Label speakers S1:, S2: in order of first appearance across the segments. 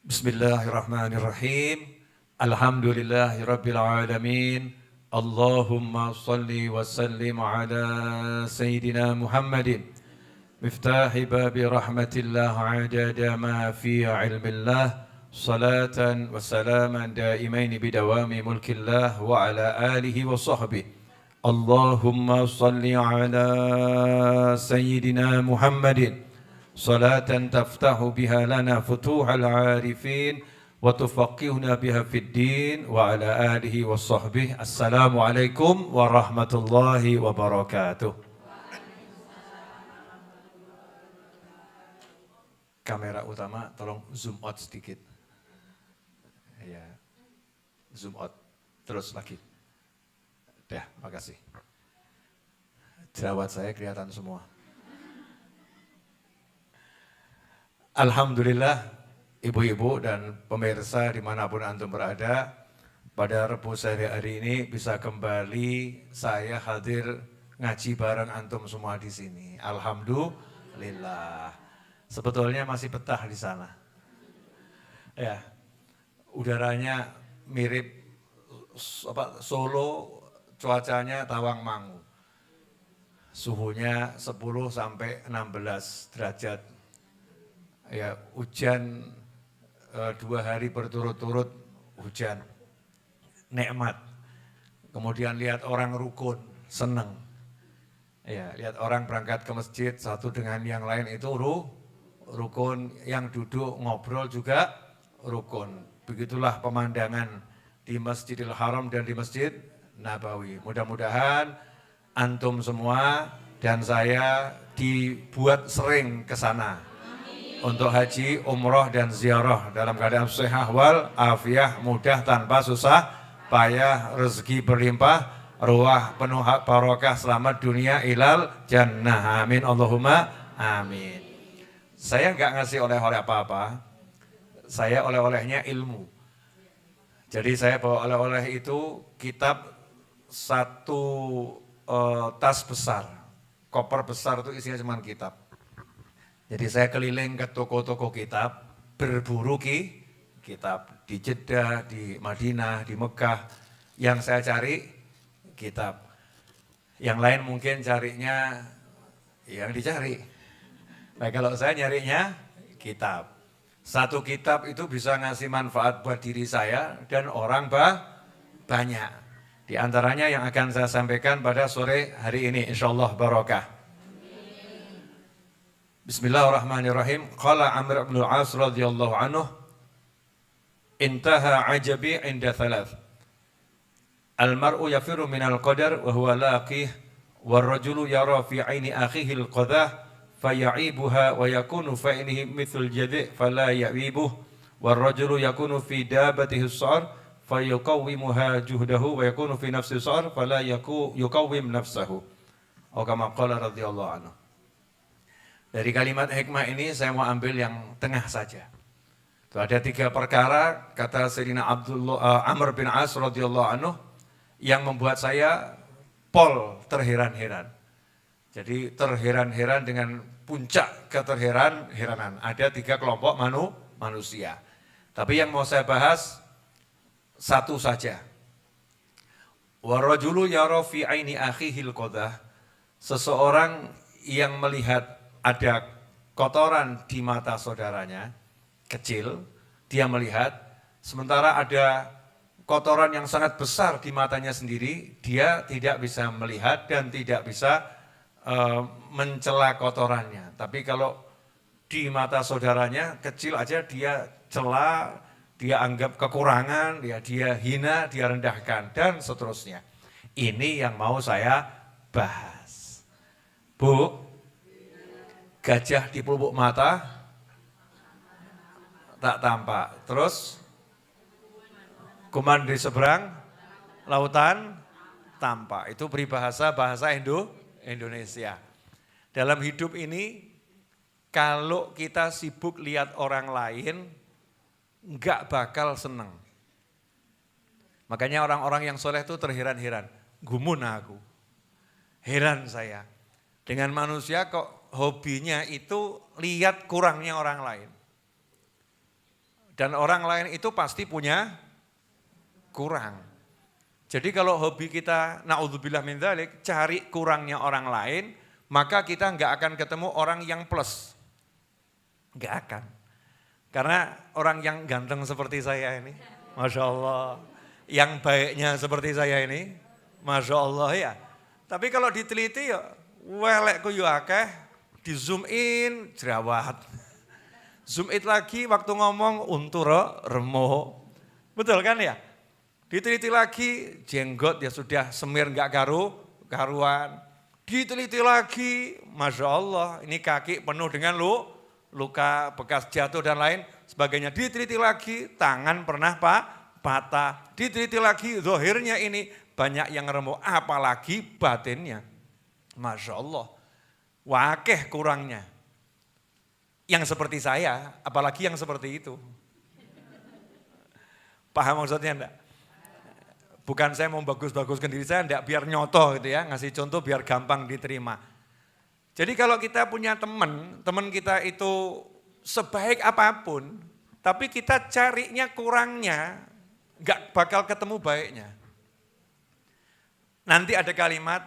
S1: Bismillahirrahmanirrahim. Alhamdulillahirabbil alamin. Allahumma shalli wa sallim ala sayyidina Muhammadin. Miftahi babi rahmatillah adada ma fi ilmillah. Salatan wa salaman daimain bidawami mulkillah wa ala alihi wa sahbihi. Allahumma shalli ala sayyidina Muhammadin. صلاة تفتح بها لنا فتوح العارفين وتفقهنا بها في الدين وعلى آله وصحبه. السلام عليكم ورحمة الله وبركاته. Kamera utama tolong zoom out sedikit. Ya, zoom out. Terus lagi. Dah, makasih. Jerawat saya kelihatan semua. Alhamdulillah, ibu-ibu dan pemirsa dimanapun antum berada, pada Rebu sehari hari ini bisa kembali saya hadir ngaji bareng antum semua di sini. Alhamdulillah. Sebetulnya masih betah di sana. Ya, udaranya mirip Solo, cuacanya Tawangmangu. Suhunya 10 sampai 16 derajat. Ya, hujan 2 hari berturut-turut hujan, nikmat. Kemudian lihat orang rukun, senang. Ya, lihat orang berangkat ke masjid satu dengan yang lain itu rukun, yang duduk ngobrol juga rukun. Begitulah pemandangan di Masjidil Haram dan di Masjid Nabawi. Mudah-mudahan antum semua dan saya dibuat sering ke sana. Untuk haji, umroh, dan ziarah dalam keadaan sehat wal afiah, mudah tanpa susah payah, rezeki berlimpah, ruah penuh barokah, selamat dunia ilal jannah. Amin Allahumma amin. Saya nggak ngasih oleh-oleh apa-apa, saya oleh-olehnya ilmu. Jadi saya bawa oleh-oleh itu kitab satu tas besar, koper besar itu isinya cuma kitab. Jadi saya keliling ke toko-toko kitab, berburu kitab di Jeddah, di Madinah, di Mekah. Yang saya cari kitab. Yang lain mungkin carinya yang dicari. Nah kalau saya nyarinya kitab. Satu kitab itu bisa ngasih manfaat buat diri saya dan orang banyak. Di antaranya yang akan saya sampaikan pada sore hari ini, insyaallah barokah. Bismillahirrahmanirrahim. Qala Amr bin al-As radhiyallahu anhu, intaha ajabi inda thalath. Al-mar'u yafiru minal qadar wa huwa laqih, wal rajulu yara fi aini akhihi al-qadah faya'ibuha wa yakunu fa inihi mithl jadi' fala ya'ibuh, wal rajulu yakunu fi dabatihi as-sa'r fayuqawwimuha juhdahu wa yakunu fi nafsi as-sa'r fala yuqawwim nafsahu. Atau kama qala radhiyallahu anhu. Dari kalimat hikmah ini saya mau ambil yang tengah saja. Itu ada 3 perkara kata Sayyidina Amr bin As radhiyallahu anhu yang membuat saya terheran-heran. Jadi terheran-heran dengan puncak keterheran-heranan. Ada 3 kelompok manusia. Tapi yang mau saya bahas satu saja. Wa rajulu yara fi aini akhihil qadah. Seseorang yang melihat ada kotoran di mata saudaranya, kecil, dia melihat, sementara ada kotoran yang sangat besar di matanya sendiri, dia tidak bisa melihat dan tidak bisa mencela kotorannya. Tapi kalau di mata saudaranya, kecil aja dia cela, dia anggap kekurangan, dia hina, dia rendahkan, dan seterusnya. Ini yang mau saya bahas. Bu, gajah di pelupuk mata tak tampak. Terus kuman di seberang lautan tampak. Itu peribahasa bahasa Indonesia. Dalam hidup ini kalau kita sibuk lihat orang lain enggak bakal senang. Makanya orang-orang yang soleh itu terheran-heran. Gumun aku. Heran saya. Dengan manusia kok hobinya itu lihat kurangnya orang lain. Dan orang lain itu pasti punya kurang. Jadi kalau hobi kita, na'udzubillah min dzalik, cari kurangnya orang lain, maka kita nggak akan ketemu orang yang plus. Nggak akan. Karena orang yang ganteng seperti saya ini, Masya Allah. Yang baiknya seperti saya ini, Masya Allah ya. Tapi kalau diteliti ya, welekku ya akeh, di zoom in, jerawat. Zoom in lagi waktu ngomong untur remuk. Betul kan ya? Diteliti lagi, jenggot ya sudah semir nggak karuan. Diteliti lagi, Masya Allah, ini kaki penuh dengan luka, bekas jatuh dan lain sebagainya. Diteliti lagi, tangan pernah patah. Diteliti lagi, zahirnya ini banyak yang remuk, apalagi batinnya. Masya Allah, wakeh kurangnya. Yang seperti saya, apalagi yang seperti itu. Paham maksudnya enggak? Bukan saya mau bagus-baguskan diri saya, enggak, biar nyoto gitu ya, ngasih contoh biar gampang diterima. Jadi kalau kita punya teman kita itu sebaik apapun, tapi kita carinya kurangnya, enggak bakal ketemu baiknya. Nanti ada kalimat,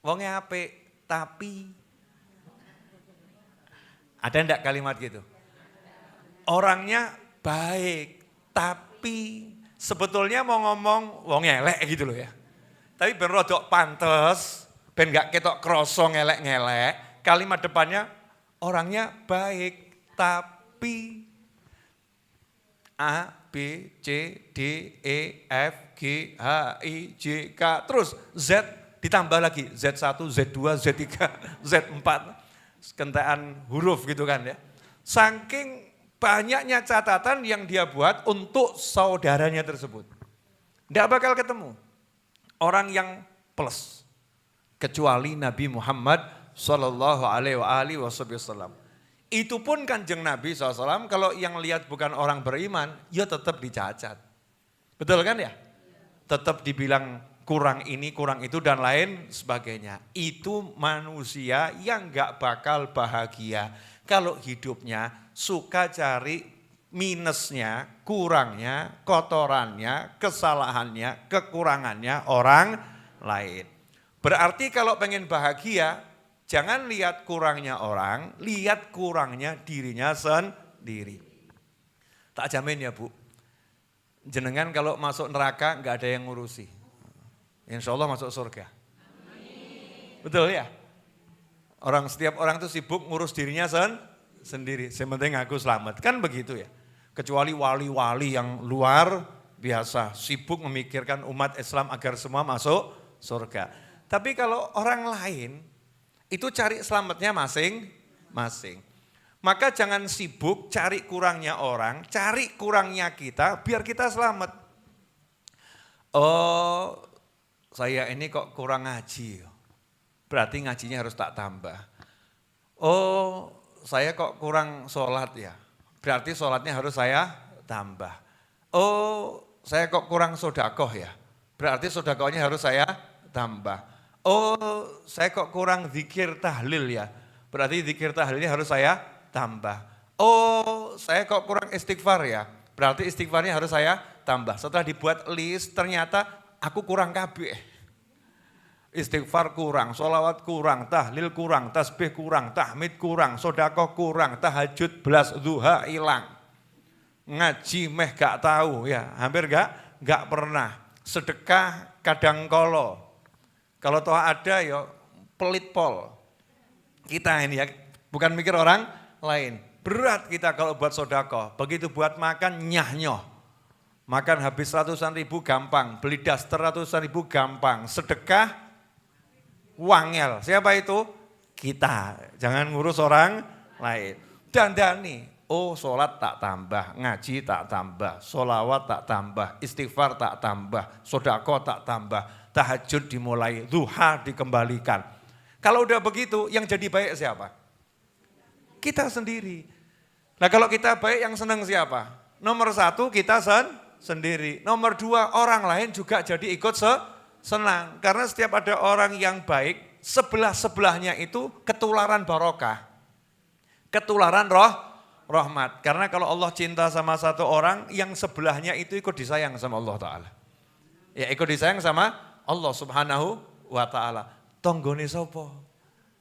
S1: wongnya apik, tapi. Ada enggak kalimat gitu? Orangnya baik, tapi sebetulnya mau ngomong wong elek gitu loh ya. Tapi ben rodok pantes, ben gak ketok kroso ngelek-ngelek, kalimat depannya orangnya baik, tapi A, B, C, D, E, F, G, H, I, J, K, terus Z ditambah lagi, Z1, Z2, Z3, Z4, kentean huruf gitu kan ya. Saking banyaknya catatan yang dia buat untuk saudaranya tersebut. Tidak bakal ketemu orang yang plus. Kecuali Nabi Muhammad SAW. Itu pun Kanjeng Nabi SAW kalau yang lihat bukan orang beriman, ya tetap dicacat. Betul kan ya? Tetap dibilang kurang ini, kurang itu dan lain sebagainya. Itu manusia yang gak bakal bahagia kalau hidupnya suka cari minusnya, kurangnya, kotorannya, kesalahannya, kekurangannya orang lain. Berarti kalau pengen bahagia, jangan lihat kurangnya orang, lihat kurangnya dirinya sendiri. Tak jamin ya Bu, jenengan kalau masuk neraka gak ada yang ngurusi. Insya Allah masuk surga. Amin. Betul ya? Setiap orang itu sibuk ngurus dirinya sendiri. Yang penting aku selamat. Kan begitu ya. Kecuali wali-wali yang luar biasa. Sibuk memikirkan umat Islam agar semua masuk surga. Tapi kalau orang lain itu cari selamatnya masing-masing. Maka jangan sibuk cari kurangnya orang, cari kurangnya kita biar kita selamat. Oh, saya ini kok kurang ngaji, berarti ngajinya harus tak tambah. Oh, saya kok kurang sholat ya, berarti sholatnya harus saya tambah. Oh, saya kok kurang sodakoh ya, berarti sodakohnya harus saya tambah. Oh, saya kok kurang zikir tahlil ya, berarti zikir tahlilnya harus saya tambah. Oh, saya kok kurang istighfar ya, berarti istighfarnya harus saya tambah. Setelah dibuat list, ternyata aku kurang kabeh. Istighfar kurang, sholawat kurang, tahlil kurang, tasbih kurang, tahmid kurang, sodakoh kurang, tahajud belas, duha hilang. Ngaji meh gak tahu ya, hampir gak pernah. Sedekah kadang kalau toh ada ya pelit pol. Kita ini ya, bukan mikir orang lain. Berat kita kalau buat sodakoh, begitu buat makan nyah-nyoh. Makan habis ratusan ribu gampang, beli daster ratusan ribu gampang, sedekah wangel. Siapa itu? Kita. Jangan ngurus orang lain. Dandani. Oh, sholat tak tambah, ngaji tak tambah, sholawat tak tambah, istighfar tak tambah, sodako tak tambah, tahajud dimulai, duha dikembalikan. Kalau udah begitu, yang jadi baik siapa? Kita sendiri. Nah kalau kita baik, yang senang siapa? Nomor satu kita sendiri. Nomor dua, orang lain juga jadi ikut senang. Karena setiap ada orang yang baik, sebelah-sebelahnya itu ketularan barokah. Ketularan rahmat. Karena kalau Allah cinta sama satu orang, yang sebelahnya itu ikut disayang sama Allah Ta'ala. Ya ikut disayang sama Allah Subhanahu wa Ta'ala. Tonggone sopo,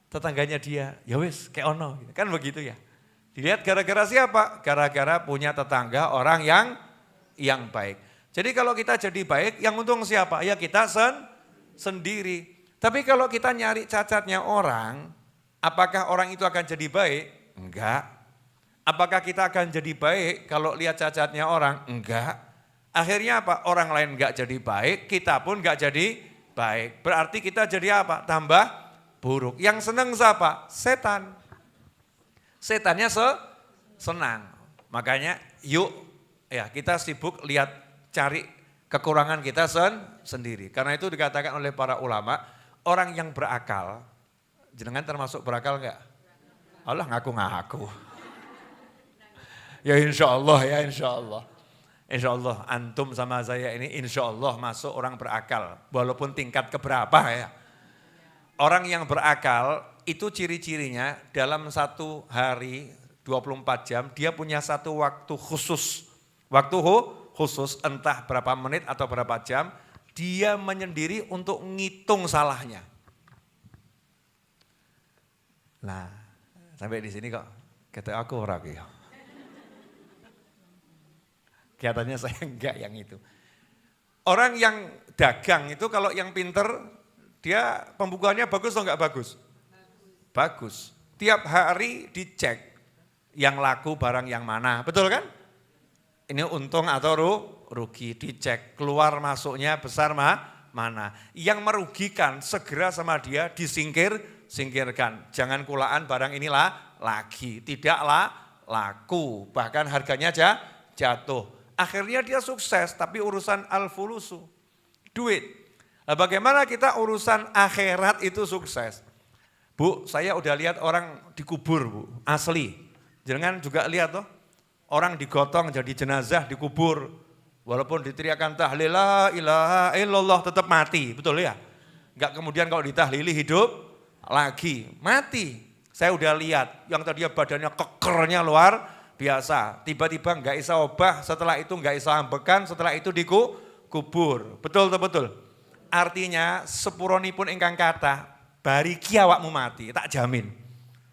S1: tetangganya dia, ya wis kayak ono. Kan begitu ya. Dilihat gara-gara siapa? Gara-gara punya tetangga orang yang baik. Jadi kalau kita jadi baik, yang untung siapa? Ya kita sendiri. Tapi kalau kita nyari cacatnya orang, apakah orang itu akan jadi baik? Enggak. Apakah kita akan jadi baik kalau lihat cacatnya orang? Enggak. Akhirnya apa? Orang lain enggak jadi baik, kita pun enggak jadi baik. Berarti kita jadi apa? Tambah buruk. Yang senang siapa? Setan. Setannya senang. Makanya yuk ya kita sibuk lihat cari kekurangan kita sendiri. Karena itu dikatakan oleh para ulama, orang yang berakal, jenengan termasuk berakal enggak? Allah ngaku-ngaku. Ya insya Allah, ya insya Allah. Insya Allah antum sama saya ini insya Allah masuk orang berakal. Walaupun tingkat keberapa ya. Orang yang berakal itu ciri-cirinya dalam satu hari 24 jam dia punya satu waktu khusus. Waktu khusus entah berapa menit atau berapa jam dia menyendiri untuk ngitung salahnya. Nah sampai di sini kok kata aku orang ya. Kelihatannya saya enggak yang itu. Orang yang dagang itu kalau yang pinter, dia pembukuannya bagus atau enggak bagus? Bagus. Tiap hari dicek yang laku barang yang mana, betul kan? Ini untung atau rugi, dicek keluar masuknya besar mana. Yang merugikan segera sama dia singkirkan. Jangan kulaan barang inilah lagi, tidaklah laku, bahkan harganya jatuh. Akhirnya dia sukses, tapi urusan al-fulusu, duit. Nah, bagaimana kita urusan akhirat itu sukses? Bu, saya udah lihat orang dikubur, Bu, asli. Jangan juga lihat toh, orang digotong jadi jenazah dikubur. Walaupun diteriakan tahlil la ilaha illallah tetap mati, betul ya? Enggak kemudian kalau ditahlili hidup lagi, mati. Saya udah lihat, yang tadinya badannya kekernya luar biasa, tiba-tiba enggak bisa obah, setelah itu enggak bisa ambekan, setelah itu dikubur. Betul. Artinya sepuronipun ingkang kathah, bariki awakmu mati, tak jamin.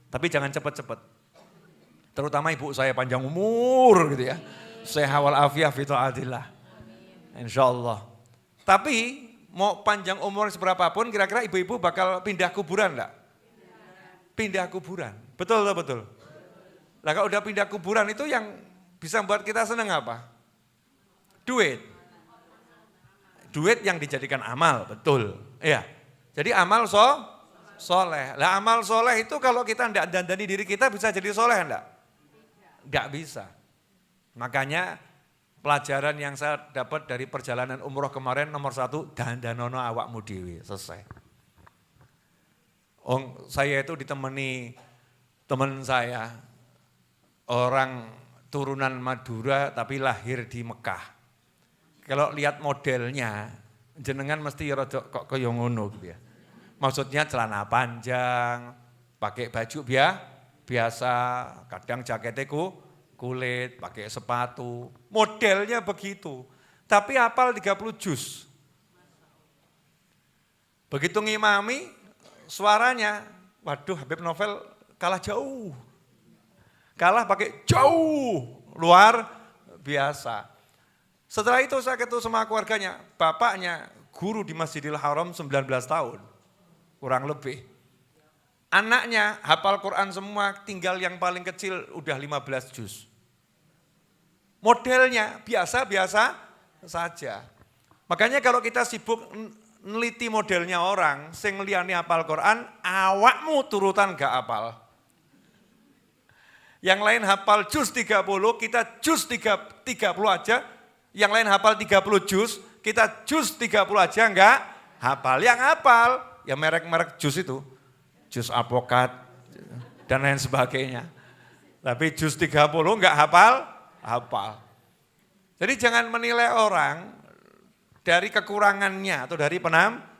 S1: Tapi jangan cepet-cepet. Terutama ibu saya panjang umur gitu ya. Sehat wal afiah fi taatillah. Insyaallah. Tapi mau panjang umur seberapapun kira-kira ibu-ibu bakal pindah kuburan enggak? Pindah kuburan. Betul. Nah kalau udah pindah kuburan itu yang bisa membuat kita senang apa? Duit. Duit yang dijadikan amal, betul. Iya. Jadi amal soleh. Lah amal soleh itu kalau kita tidak dandani diri kita bisa jadi soleh enggak? Enggak bisa. Makanya pelajaran yang saya dapat dari perjalanan umroh kemarin nomor 1, dandanono awakmu dhewe, selesai. Saya itu ditemani teman saya. Orang turunan Madura tapi lahir di Mekah. Kalau lihat modelnya, jenengan mesti rada kok kaya ngono gitu ya. Maksudnya celana panjang, pakai baju biasa, kadang jaketnya kulit, pakai sepatu. Modelnya begitu. Tapi hafal 30 juz. Begitu ngimami, suaranya, waduh Habib Novel kalah jauh. Kalah pakai jauh, luar biasa. Setelah itu saya ketemu sama keluarganya, bapaknya guru di Masjidil Haram 19 tahun, kurang lebih. Anaknya hafal Quran semua, tinggal yang paling kecil udah 15 juz. Modelnya biasa-biasa saja. Makanya kalau kita sibuk neliti modelnya orang, sing liyane hafal Quran, awakmu turutan gak hafal. Yang lain hafal juz 30, kita juz 30 aja. Yang lain hafal 30 juz, kita juz 30 aja enggak hafal. Yang hafal, ya merek-merek juz itu. Juz apokat dan lain sebagainya. Tapi juz 30 enggak hafal. Jadi jangan menilai orang dari kekurangannya atau dari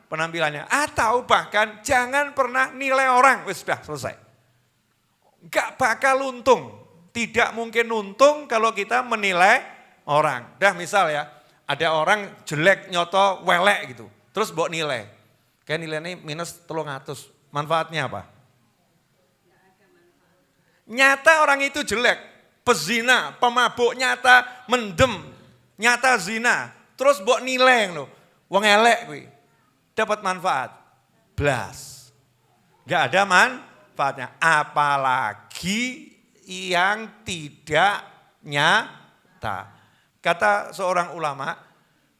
S1: penampilannya. Atau bahkan jangan pernah nilai orang. Wis sudah selesai. Gak bakal untung, Tidak mungkin untung kalau kita menilai orang. Dah misal ya, ada orang jelek nyoto welek gitu. Terus mbok nilai. Kayak nilainya minus 300. Manfaatnya apa? Nyata orang itu jelek. Pezina, pemabuk nyata, mendem, nyata zina. Terus mbok nilai loh. Wong elek kuwi. Dapat manfaat. Blas. Enggak ada manfaatnya. Apalagi yang tidak nyata. Kata seorang ulama,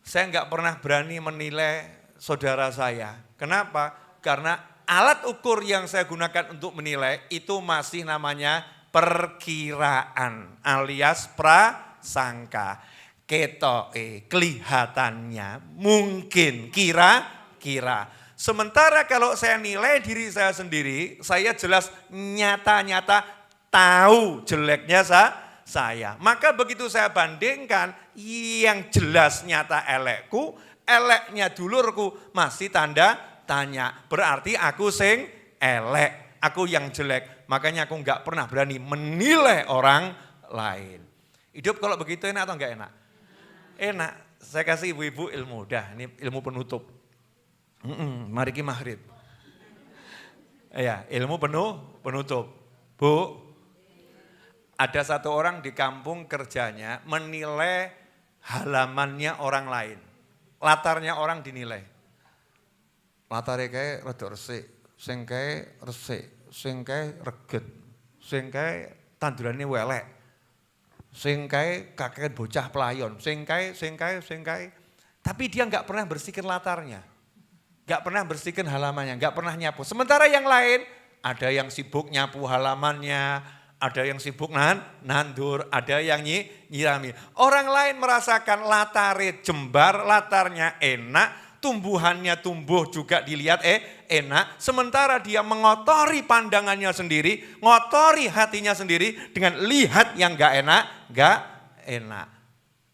S1: saya enggak pernah berani menilai saudara saya. Kenapa? Karena alat ukur yang saya gunakan untuk menilai itu masih namanya perkiraan alias prasangka. Ketoke kelihatannya mungkin kira-kira. Sementara kalau saya nilai diri saya sendiri, saya jelas nyata-nyata tahu jeleknya saya. Maka begitu saya bandingkan yang jelas nyata elekku, eleknya dulurku masih tanda tanya. Berarti aku sing elek, aku yang jelek. Makanya aku enggak pernah berani menilai orang lain. Hidup kalau begitu enak atau enggak enak? Enak. Saya kasih ibu-ibu ilmu. Dah, ini ilmu penutup. Mari kita maghrib. Ya, ilmu penutup. Bu, ada satu orang di kampung kerjanya menilai halamannya orang lain. Latarnya orang dinilai. Latarnya kayak rada resik, sing kae resik, sing kae reget, sing kae tandurannya welek, sing kae kakek bocah pelayon, sing kae. Tapi dia enggak pernah bersihkan latarnya. Enggak pernah bersihkan halamannya, enggak pernah nyapu. Sementara yang lain, ada yang sibuk nyapu halamannya, ada yang sibuk nandur, ada yang nyirami. Orang lain merasakan latarnya jembar, latarnya enak, tumbuhannya tumbuh juga dilihat enak. Sementara dia mengotori pandangannya sendiri, ngotori hatinya sendiri dengan lihat yang gak enak.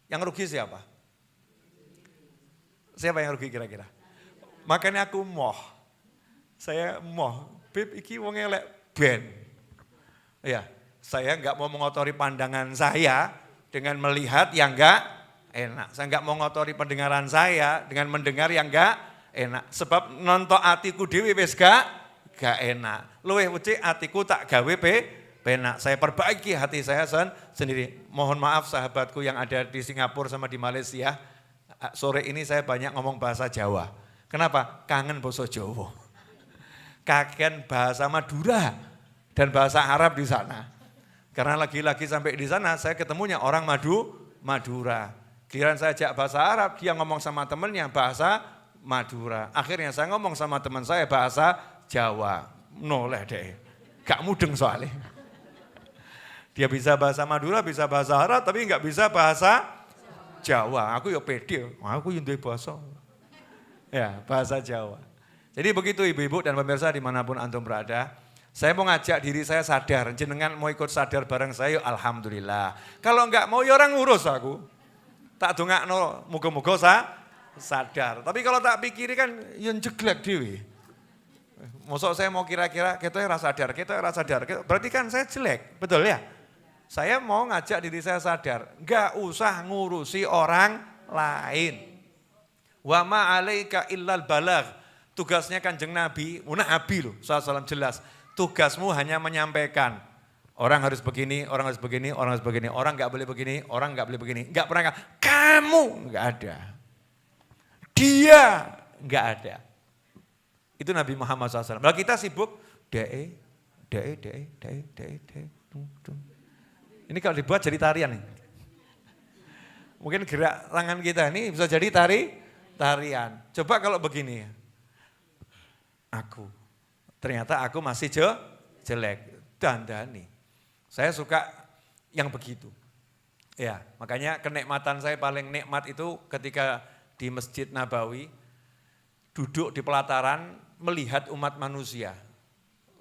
S1: Yang rugi siapa? Siapa yang rugi kira-kira? Makanya aku saya Beb iki wong elek ben. Ya, saya enggak mau mengotori pandangan saya dengan melihat yang enggak enak. Saya enggak mau mengotori pendengaran saya dengan mendengar yang enggak enak. Sebab nonton atiku dhewe wis gak enak. Luwih becik atiku tak gawe penak. Saya perbaiki hati saya sendiri. Mohon maaf sahabatku yang ada di Singapura sama di Malaysia. Sore ini saya banyak ngomong bahasa Jawa. Kenapa? Kangen basa Jawa. Kangen bahasa Madura. Dan bahasa Arab di sana. Karena lagi-lagi sampai di sana saya ketemunya orang Madura. Giliran saya ajak bahasa Arab, dia ngomong sama temennya bahasa Madura. Akhirnya saya ngomong sama teman saya bahasa Jawa. Noleh deh, gak mudeng soalnya. Dia bisa bahasa Madura, bisa bahasa Arab, tapi gak bisa bahasa Jawa. Aku ya pede, aku yang duwe bahasa. Ya, bahasa Jawa. Jadi begitu ibu-ibu dan pemirsa dimanapun antum berada. Saya mau ngajak diri saya sadar, jenengan mau ikut sadar bareng saya, alhamdulillah. Kalau enggak mau ya orang ngurus aku. Tak dongakno muga-muga sadar. Tapi kalau tak pikiri kan yang jeglek dewi. Mosok saya mau kira-kira kita rasa sadar. Berarti kan saya jelek, betul ya? Saya mau ngajak diri saya sadar, enggak usah ngurusi orang lain. Wa ma 'alaika illal balagh. Tugasnya Kanjeng Nabi loh, SAW jelas. Tugasmu hanya menyampaikan. Orang harus begini, orang harus begini, orang harus begini. Orang enggak boleh begini, orang enggak boleh begini. Enggak pernah, kamu enggak ada. Dia enggak ada. Itu Nabi Muhammad SAW. Kalau kita sibuk, dae. Ini kalau dibuat jadi tarian nih. Mungkin gerak tangan kita ini bisa jadi tarian. Coba kalau begini. Ternyata aku masih jelek. Dandani. Saya suka yang begitu. Ya, makanya kenikmatan saya paling nikmat itu ketika di Masjid Nabawi, duduk di pelataran melihat umat manusia.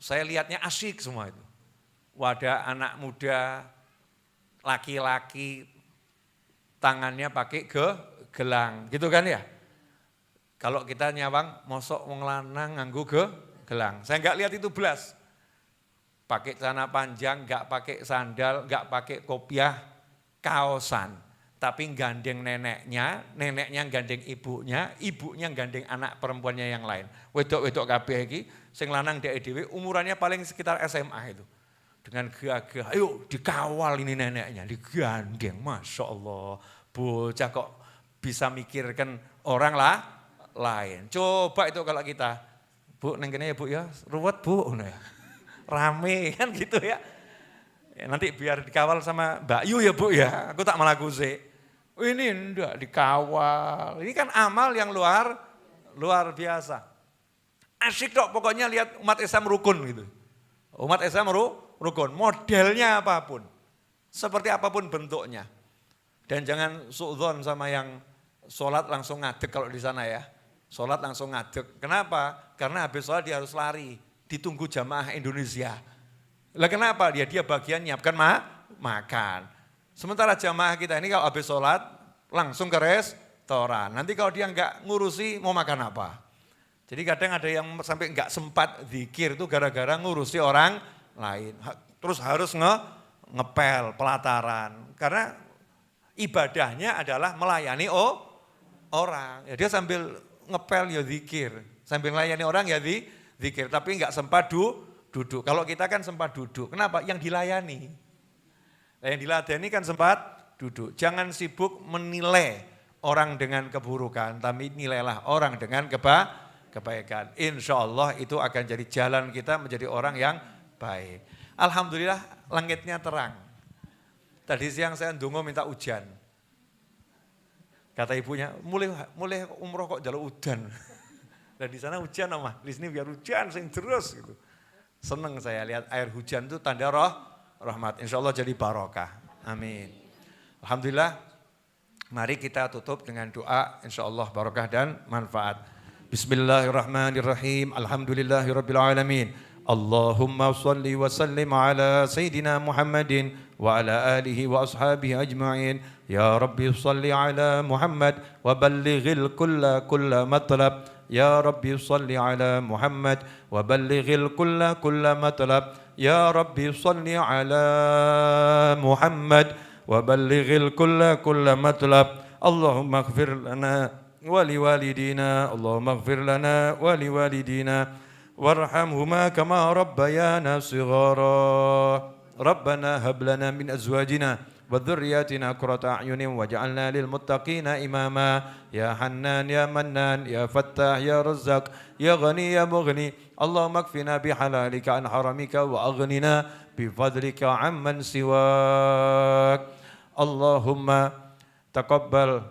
S1: Saya lihatnya asyik semua itu. Wadah anak muda, laki-laki, tangannya pakai gelang, gitu kan ya. Kalau kita nyawang, mosok wong lanang nganggo gelang. Saya enggak lihat itu belas. pakai celana panjang, nggak pakai sandal, nggak pakai kopiah, kaosan. Tapi gandeng neneknya, neneknya gandeng ibunya, ibunya gandeng anak perempuannya yang lain. Wedok-wedok kabeh iki, sing lanang dhek dhewe umurannya paling sekitar SMA itu. Dengan gagah, ayo dikawal ini neneknya, digandeng, Masya Allah. Bocah kok bisa mikirkan orang lah lain. Coba itu kalau kita, Bu, neng kene ya Bu ya, ruwet Bu, rame kan gitu ya. Nanti biar dikawal sama Mbak Yu ya Bu ya, aku tak malah guse. Ini enggak dikawal, ini kan amal yang luar biasa. Asyik dok pokoknya lihat umat Islam rukun gitu. Umat Islam rukun, modelnya apapun, seperti apapun bentuknya. Dan jangan suudzon sama yang sholat langsung ngadeg kalau di sana ya. Sholat langsung ngadeg, kenapa? Karena habis sholat dia harus lari, ditunggu jamaah Indonesia. Lah kenapa? Dia bagian nyiapkan makan. Sementara jamaah kita ini kalau habis sholat langsung ke restoran. Nanti kalau dia enggak ngurusi mau makan apa. Jadi kadang ada yang sampai enggak sempat zikir itu gara-gara ngurusi orang lain. Terus harus ngepel, pelataran. Karena ibadahnya adalah melayani orang. Ya dia sambil ngepel ya zikir. Sambil melayani orang ya zikir. Tapi enggak sempat duduk. Kalau kita kan sempat duduk. Kenapa? Yang dilayani. Yang diladeni kan sempat duduk. Jangan sibuk menilai orang dengan keburukan, tapi nilailah orang dengan kebaikan. Insya Allah itu akan jadi jalan kita menjadi orang yang baik. Alhamdulillah langitnya terang. Tadi siang saya ndonga minta hujan. Kata ibunya, mulai umroh kok jalur hujan. Dan di sana hujan Oma, di sini biar hujan sing terus gitu. Seneng saya lihat air hujan itu tanda rahmat, insya Allah jadi barokah. Amin. Alhamdulillah, mari kita tutup dengan doa, insya Allah barokah dan manfaat. Bismillahirrahmanirrahim. Alhamdulillahirabbil alamin. Allahumma shalli wa sallim ala sayyidina Muhammadin wa ala alihi wa ashabihi ajma'in. Ya Rabbi shalli ala Muhammad wa ballighil kulla matlab. Ya Rabbi shalli ala Muhammad wa ballighil kulla matlab. Ya Rabbi salli ala Muhammad wa ballighil kulla matlab. Allahumma ighfir lana wa liwalidina. Allahumma ighfir lana wa liwalidina warhamhuma kama rabbayana shighara. Rabbana hab lana min azwajina wa dhurriyyatina qurrata a'yunin waj'alna lil muttaqina imama. Ya Hannan ya Mannan ya Fattah ya Razzaq ya Ghani ya Mughni. Allahumma kfina bihalalika an haramika wa aghnina bifadlika amman siwak. Allahumma taqabbal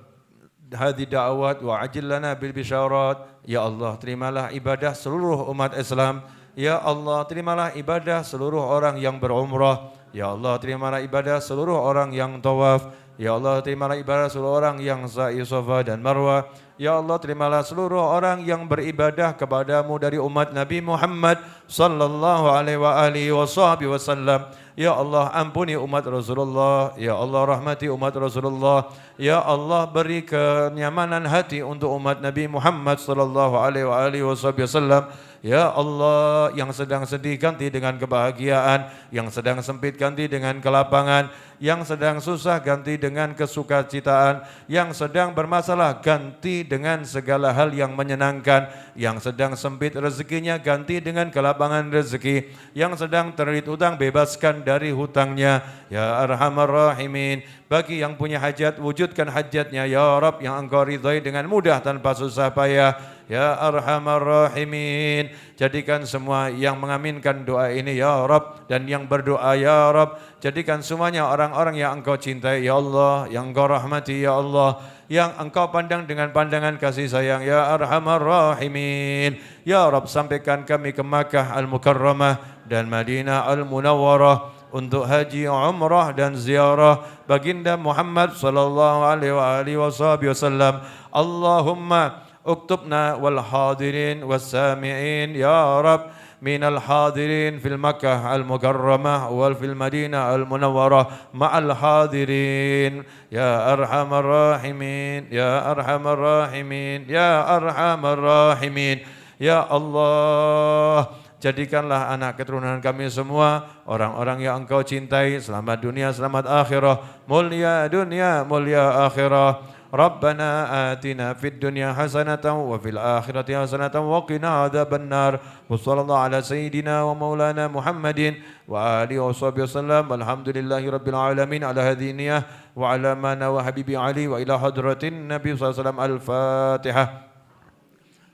S1: hadhi da'awat wa ajil lana bil bisyarat. Ya Allah, terimalah ibadah seluruh umat Islam. Ya Allah, terimalah ibadah seluruh orang yang berumrah. Ya Allah, terimalah ibadah seluruh orang yang tawaf. Ya Allah, terimalah ibadah seluruh orang yang sa'i Safa dan Marwah. Ya Allah, terimalah seluruh orang yang beribadah kepadamu dari umat Nabi Muhammad sallallahu alaihi wasallam. Ya Allah, ampuni umat Rasulullah. Ya Allah, rahmati umat Rasulullah. Ya Allah, beri kenyamanan hati untuk umat Nabi Muhammad sallallahu alaihi wasallam. Ya Allah, yang sedang sedih ganti dengan kebahagiaan, yang sedang sempit ganti dengan kelapangan, yang sedang susah ganti dengan kesukacitaan, yang sedang bermasalah ganti dengan segala hal yang menyenangkan, yang sedang sempit rezekinya ganti dengan kelapangan rezeki, yang sedang terlilit hutang bebaskan dari hutangnya. Ya Arhamar Rahimin, bagi yang punya hajat wujudkan hajatnya ya Rabb, yang Engkau ridhai dengan mudah tanpa susah payah. Ya Arhamar Rahimin, jadikan semua yang mengaminkan doa ini ya Rabb, dan yang berdoa ya Rabb, jadikan semuanya orang-orang yang Engkau cintai ya Allah, yang Engkau rahmati ya Allah, yang Engkau pandang dengan pandangan kasih sayang ya Arhamar Rahimin. Ya Rabb, sampaikan kami ke Makkah Al-Mukarramah dan Madinah Al-Munawwarah untuk haji, umrah dan ziarah baginda Muhammad sallallahu alaihi wasallam. Allahumma اكتبنا والحاضرين والسامعين يا رب من الحاضرين في المكة المكرمة وفي المدينة المنورة مع الحاضرين يا أرحم الراحمين يا أرحم الراحمين يا أرحم الراحمين. Ya Allah, Jadikanlah anak keturunan kami semua orang-orang yang Engkau cintai, selamat dunia, selamat akhirah, mulia dunia, mulia akhirah. Rabbana atina fid dunya hasanatan wa fil akhirati hasanatan wa qina adzabannar. Wa sallallahu ala sayyidina wa maulana Muhammadin wa alihi wa sahbihi wasallam. Alhamdulillahi rabbil alamin ala hadhihi niyyah wa ala mana wa habibi ali wa ila hadratin nabi sallallahu alaihi wasallam. Al-Fatihah.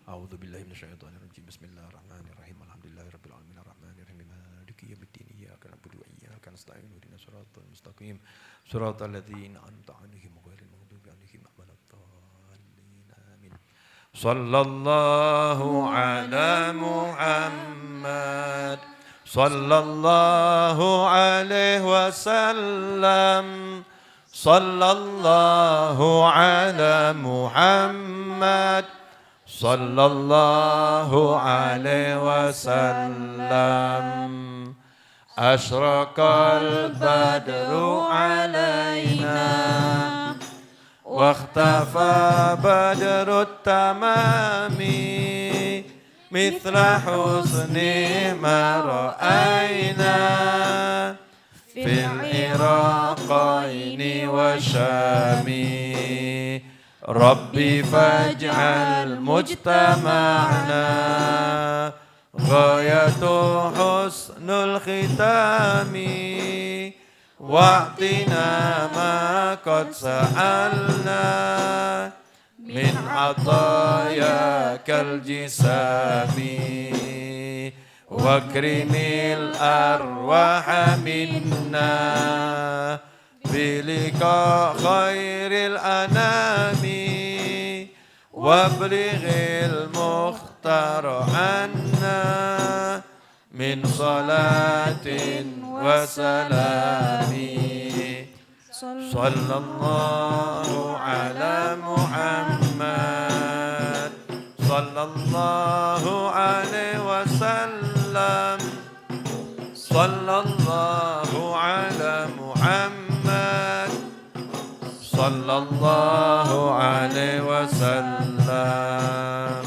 S1: A'udzu billahi minasyaitonir rajim. Bismillahirrahmanirrahim. Alhamdulillahi rabbil alamin arrahmanir rahim maliki yaumiddin. Iyyaka na'budu wa iyyaka nasta'in. Ihdinas siratal mustaqim. Siratal ladzina an'amta 'alaihim ghairil maghdubi 'alaihim waladdallin. Amin. Sallallahu ala Muhammad. Sallallahu alaihi wasallam. Sallallahu ala Muhammad. Sallallahu alaihi wasallam. Asyraqal badru alaina wakhtafa badrut tamami mithla husni ma ra'aina fil iraqaini wa syami. Rabbi faj'al mujtama'na ghayatu husnul khitami wa'tina ma qad sa'alna min atayakal jisami wakrimil arwaha minna bilika khairil anami wablighil mukhtar anna min salatin wa salami. Sallallahu ala Muhammad. Sallallahu alaihi wasallam. Sallallahu ala Muhammad. Sallallahu alaihi wasallam.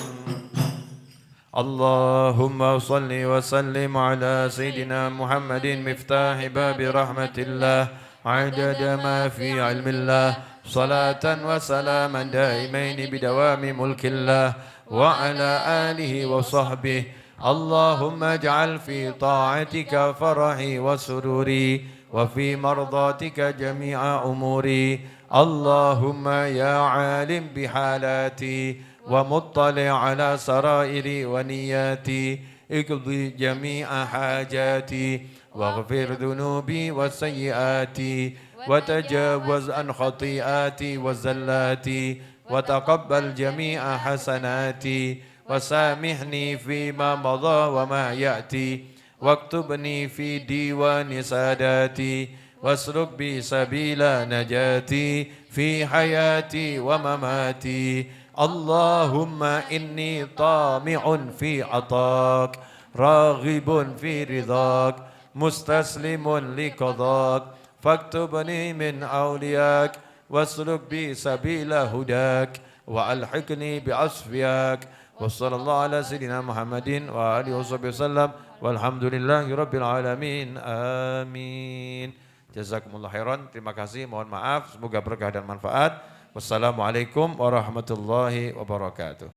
S1: Allahumma salli wa sallim ala Sayyidina Muhammadin miftahi babi rahmatillah adada ma fi ilmillah salatan wa salaman daimaini bidawami mulkillah wa ala alihi wa sahbihi. Allahumma ij'al fi ta'atika farahi wa sururi wa fi mardatika jami'a umuri. Allahumma ya alim bihalati ومطلع على سرائري ونياتي اقضي جميع حاجاتي واغفر ذنوبي وسيئاتي وتجاوز عن خطيئاتي وزلاتي وتقبل جميع حسناتي وسامحني فيما مضى وما يأتي واكتبني في ديوان ساداتي واسلك بي سبيل نجاتي في حياتي ومماتي. Allahumma inni tami'un fi atak raghibun fi ridhak mustaslimun li qadak faktubni min awliyak wasluk bi sabila hudak wa alhiqni bi asfiyak wa sallallahu ala sayyidina Muhammadin wa alihi wasallam walhamdulillahi rabbil alamin. Amin. Jazakumullah khairan. Terima kasih, mohon maaf, semoga berkah dan manfaat. Wassalamualaikum warahmatullahi wabarakatuh.